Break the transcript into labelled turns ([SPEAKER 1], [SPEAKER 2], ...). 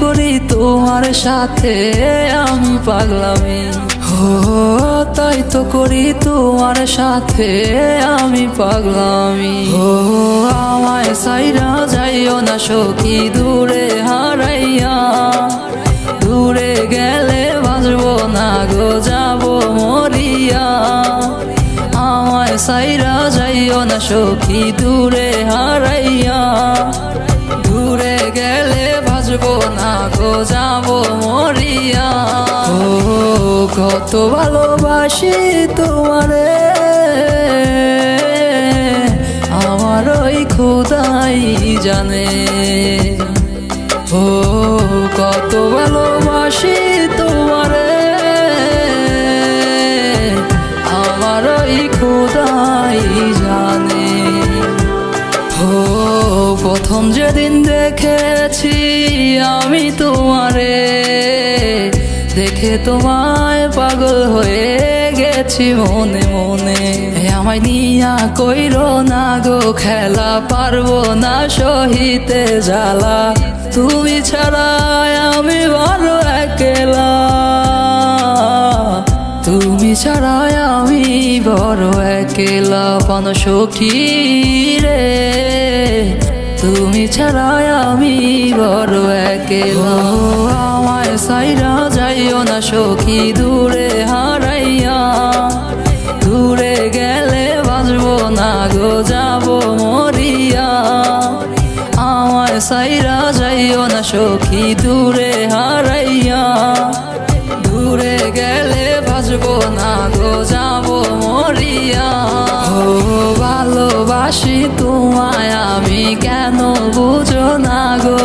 [SPEAKER 1] করি তোমার সাথে আমি পাগলামি, তাই তো করি তোমার সাথে আমি পাগলামি। আমায় সাইরা যাইও না সখী দূরে হারাইয়া, দূরে গেলে বাঁচবো না গো যাবো মরিয়া। আমায় সাইরা যাইও না সখী দূরে হারাইয়া, দূরে গেলে বাঁচবো না গো যাবো মরিয়া। কত ভালোবাসি তোমারে আমার ওই খোদাই জানে, কত ভালোবাসি তোমারে আমার ওই খোদাই জানে। প্রথম যেদিন দেখেছি আমি তোমারে, দেখে তোমায় পাগল হয়ে গেছি মনে মনে। আমায় নিয়া কইরো না গো খেলা, পারবো না সহিতে জ্বালা, তুমি ছাড়া আমি বড় একলা, তুমি ছাড়া আমি বড় একলা। পান সখী রে তুমি ছাড়া আমি বড় একলা। আমায় সাইরা যাইও না সখী দূরে হারাইয়া, দূরে গেলে বাঁচবো না গো যাবো মরিয়া। আমায় সাইরা যাইও না সখী দূরে হারাইয়া, দূরে গেলে বাঁচবো না গো যাবো মরিয়া। ভালোবাসি তোমায় আমি কেন বুঝো না গো,